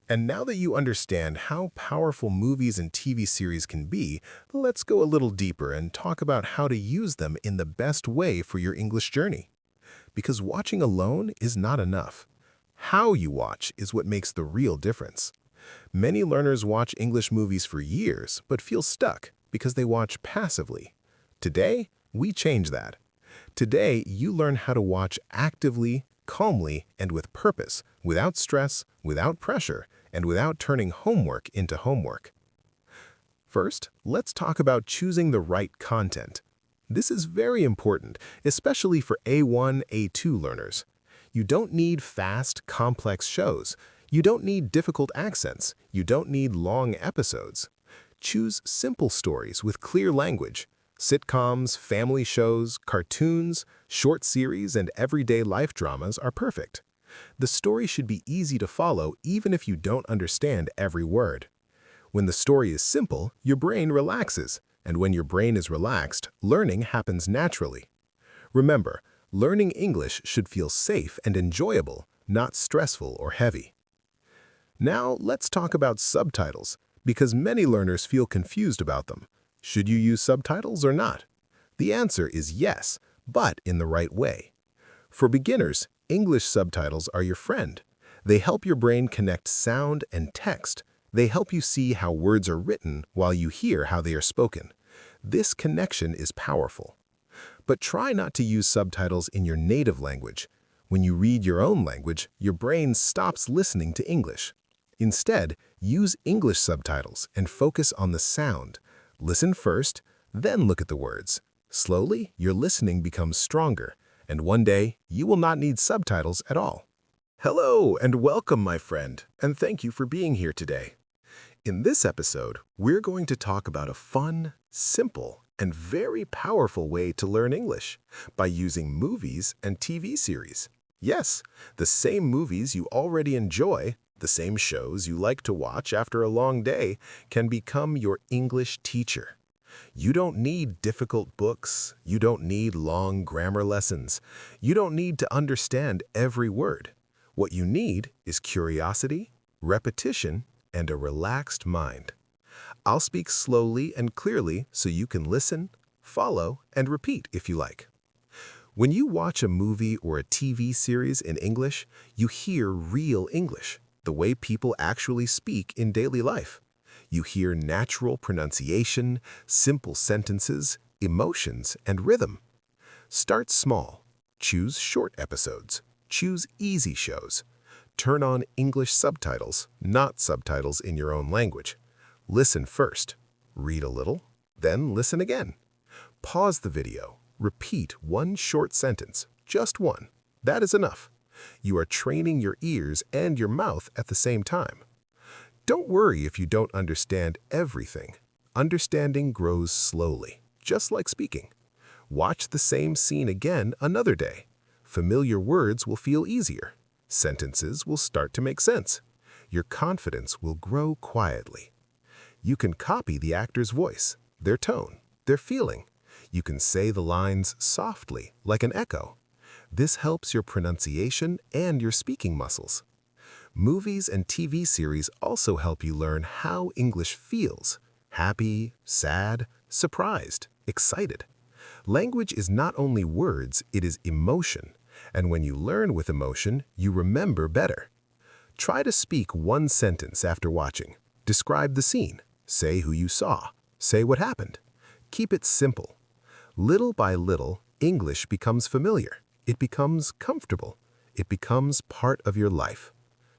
And now that you understand how powerful movies and TV series can be, let's go a little deeper and talk about how to use them in the best way for your English journey. Because watching alone is not enough. How you watch is what makes the real difference. Many learners watch English movies for years but feel stuck because they watch passively. Today, we change that. Today, you learn how to watch actively, calmly, and with purpose, without stress, without pressure, and without turning homework into homework. First, let's talk about choosing the right content. This is very important, especially for A1, A2 learners. You don't need fast, complex shows. You don't need difficult accents. You don't need long episodes. Choose simple stories with clear language. Sitcoms, family shows, cartoons, short series, and everyday life dramas are perfect. The story should be easy to follow even if you don't understand every word. When the story is simple, your brain relaxes, and when your brain is relaxed, learning happens naturally. Remember, learning English should feel safe and enjoyable, not stressful or heavy. Now, let's talk about subtitles, because many learners feel confused about them. Should you use subtitles or not? The answer is yes, but in the right way. For beginners, English subtitles are your friend. They help your brain connect sound and text. They help you see how words are written while you hear how they are spoken. This connection is powerful. But try not to use subtitles in your native language. When you read your own language, your brain stops listening to English. Instead, use English subtitles and focus on the sound. Listen first, then look at the words. Slowly, your listening becomes stronger, and one day, you will not need subtitles at all. Hello and welcome, my friend, and thank you for being here today. In this episode, we're going to talk about a fun, simple, and very powerful way to learn English by using movies and TV series. Yes, the same movies you already enjoy, the same shows you like to watch after a long day, can become your English teacher. You don't need difficult books. You don't need long grammar lessons. You don't need to understand every word. What you need is curiosity, repetition, and a relaxed mind. I'll speak slowly and clearly so you can listen, follow, and repeat if you like. When you watch a movie or a TV series in English, you hear real English, the way people actually speak in daily life. You hear natural pronunciation, simple sentences, emotions, and rhythm. Start small. Choose short episodes. Choose easy shows. Turn on English subtitles, not subtitles in your own language. Listen first. Read a little, then listen again. Pause the video. Repeat one short sentence, just one. That is enough. You are training your ears and your mouth at the same time. Don't worry if you don't understand everything. Understanding grows slowly, just like speaking. Watch the same scene again another day. Familiar words will feel easier. Sentences will start to make sense. Your confidence will grow quietly. You can copy the actor's voice, their tone, their feeling. You can say the lines softly, like an echo. This helps your pronunciation and your speaking muscles. Movies and TV series also help you learn how English feels: happy, sad, surprised, excited. Language is not only words, it is emotion. And when you learn with emotion, you remember better. Try to speak one sentence after watching. Describe the scene. Say who you saw. Say what happened. Keep it simple. Little by little, English becomes familiar. It becomes comfortable. It becomes part of your life.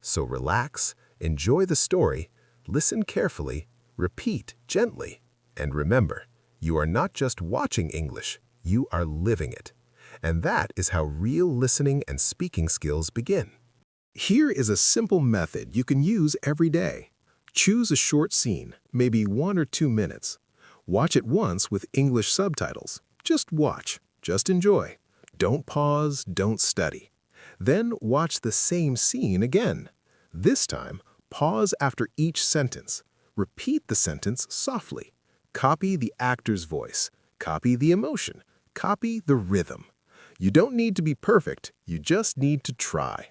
So relax, enjoy the story, listen carefully, repeat gently, and remember, you are not just watching English, you are living it. And that is how real listening and speaking skills begin. Here is a simple method you can use every day. Choose a short scene, maybe 1 or 2 minutes. Watch it once with English subtitles. Just watch, just enjoy. Don't pause, don't study. Then watch the same scene again. This time, pause after each sentence. Repeat the sentence softly. Copy the actor's voice. Copy the emotion. Copy the rhythm. You don't need to be perfect, you just need to try.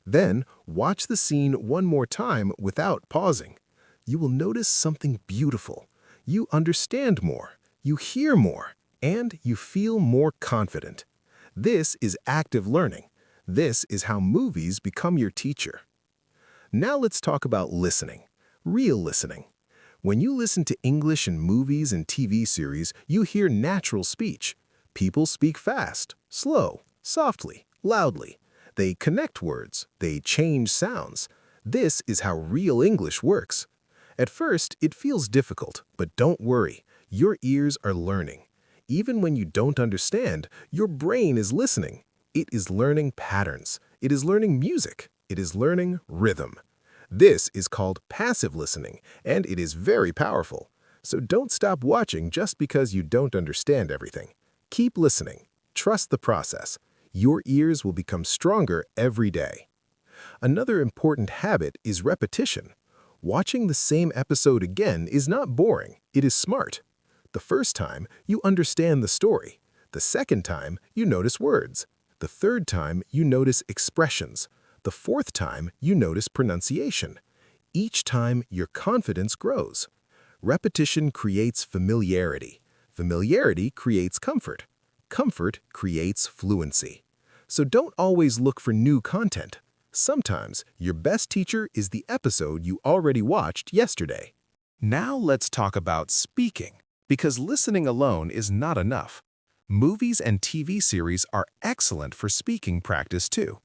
Then, watch the scene one more time without pausing. You will notice something beautiful. You understand more, you hear more, and you feel more confident. This is active learning. This is how movies become your teacher. Now let's talk about listening. Real listening. When you listen to English in movies and TV series, you hear natural speech. People speak fast, slow, softly, loudly. They connect words. They change sounds. This is how real English works. At first, it feels difficult, but don't worry. Your ears are learning. Even when you don't understand, your brain is listening. It is learning patterns. It is learning music. It is learning rhythm. This is called passive listening, and it is very powerful. So don't stop watching just because you don't understand everything. Keep listening. Trust the process. Your ears will become stronger every day. Another important habit is repetition. Watching the same episode again is not boring, it is smart. The first time, you understand the story. The second time, you notice words. The third time, you notice expressions. The fourth time, you notice pronunciation. Each time, your confidence grows. Repetition creates familiarity. Familiarity creates comfort. Comfort creates fluency. So don't always look for new content. Sometimes, your best teacher is the episode you already watched yesterday. Now let's talk about speaking, because listening alone is not enough. Movies and TV series are excellent for speaking practice too.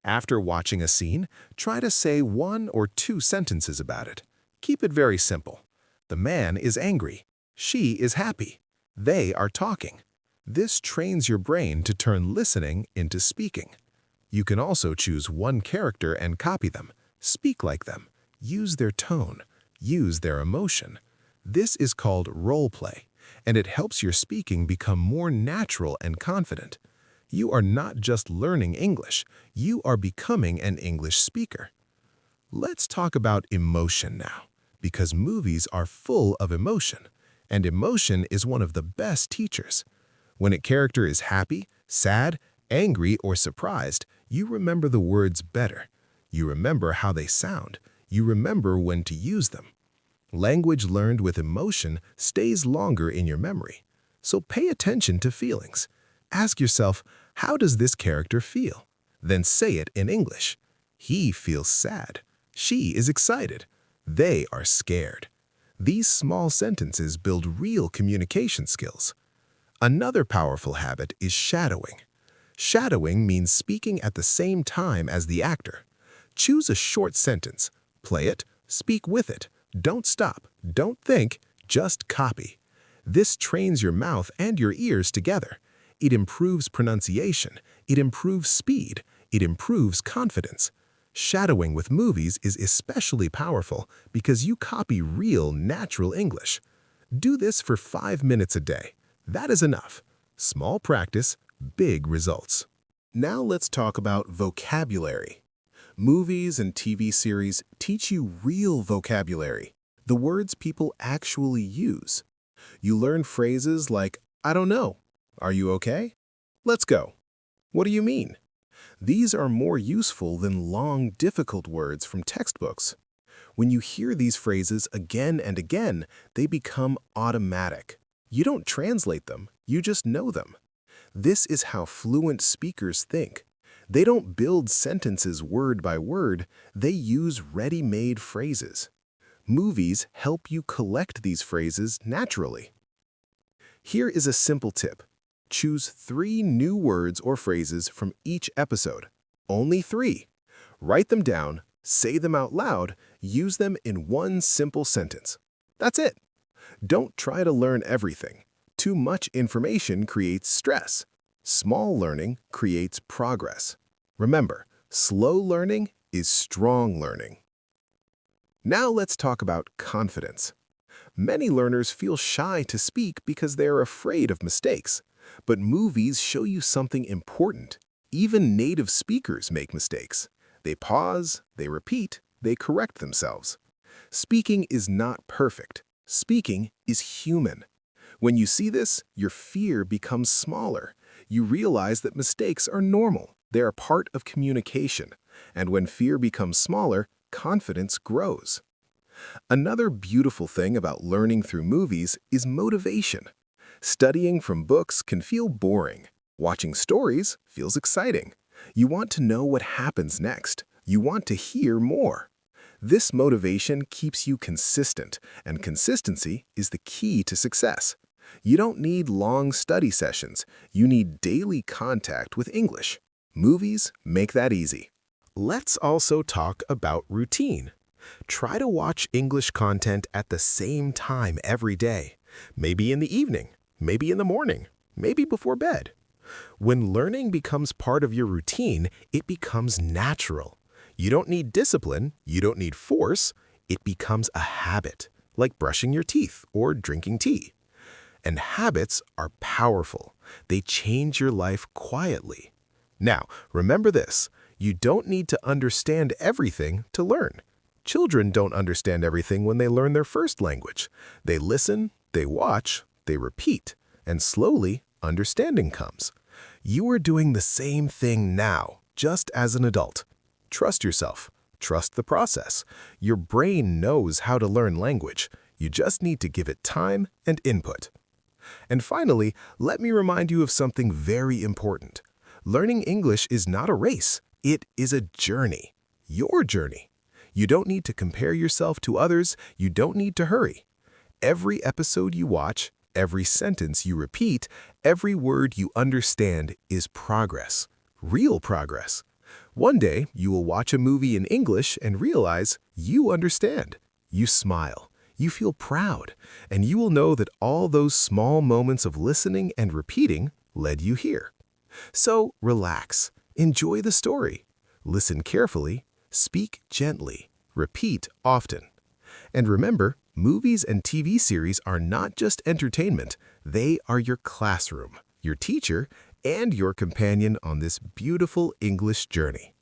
After watching a scene, try to say 1 or 2 sentences about it. Keep it very simple. The man is angry. She is happy. They are talking. This trains your brain to turn listening into speaking. You can also choose one character and copy them. Speak like them. Use their tone. Use their emotion. This is called role play, and it helps your speaking become more natural and confident. You are not just learning English, you are becoming an English speaker. Let's talk about emotion now, because movies are full of emotion, and emotion is one of the best teachers. When a character is happy, sad, angry, or surprised, you remember the words better. You remember how they sound. You remember when to use them. Language learned with emotion stays longer in your memory. So pay attention to feelings. Ask yourself, how does this character feel? Then say it in English. He feels sad. She is excited. They are scared. These small sentences build real communication skills. Another powerful habit is shadowing. Shadowing means speaking at the same time as the actor. Choose a short sentence. Play it. Speak with it. Don't stop. Don't think. Just copy. This trains your mouth and your ears together. It improves pronunciation. It improves speed. It improves confidence. Shadowing with movies is especially powerful because you copy real, natural English. Do this for 5 minutes a day. That is enough. Small practice, big results. Now let's talk about vocabulary. Movies and TV series teach you real vocabulary, the words people actually use. You learn phrases like, I don't know. Are you okay? Let's go. What do you mean? These are more useful than long, difficult words from textbooks. When you hear these phrases again and again, they become automatic. You don't translate them, you just know them. This is how fluent speakers think. They don't build sentences word by word, they use ready-made phrases. Movies help you collect these phrases naturally. Here is a simple tip. Choose 3 new words or phrases from each episode. Only 3. Write them down, say them out loud, use them in one simple sentence. That's it. Don't try to learn everything. Too much information creates stress. Small learning creates progress. Remember, slow learning is strong learning. Now let's talk about confidence. Many learners feel shy to speak because they are afraid of mistakes. But movies show you something important. Even native speakers make mistakes. They pause, they repeat, they correct themselves. Speaking is not perfect. Speaking is human. When you see this, your fear becomes smaller. You realize that mistakes are normal. They are part of communication. And when fear becomes smaller, confidence grows. Another beautiful thing about learning through movies is motivation. Studying from books can feel boring. Watching stories feels exciting. You want to know what happens next. You want to hear more. This motivation keeps you consistent, and consistency is the key to success. You don't need long study sessions. You need daily contact with English. Movies make that easy. Let's also talk about routine. Try to watch English content at the same time every day. Maybe in the evening, maybe in the morning, maybe before bed. When learning becomes part of your routine, it becomes natural. You don't need discipline, you don't need force. It becomes a habit, like brushing your teeth or drinking tea. And habits are powerful. They change your life quietly. Now, remember this, you don't need to understand everything to learn. Children don't understand everything when they learn their first language. They listen, they watch, they repeat, and slowly understanding comes. You are doing the same thing now, just as an adult. Trust yourself. Trust the process. Your brain knows how to learn language. You just need to give it time and input. And finally, let me remind you of something very important. Learning English is not a race. It is a journey. Your journey. You don't need to compare yourself to others. You don't need to hurry. Every episode you watch, every sentence you repeat, every word you understand is progress. Real progress. One day, you will watch a movie in English and realize you understand. You smile. You feel proud. And you will know that all those small moments of listening and repeating led you here. So, relax. Enjoy the story. Listen carefully. Speak gently. Repeat often. And remember, movies and TV series are not just entertainment. They are your classroom, your teacher, and your companion on this beautiful English journey.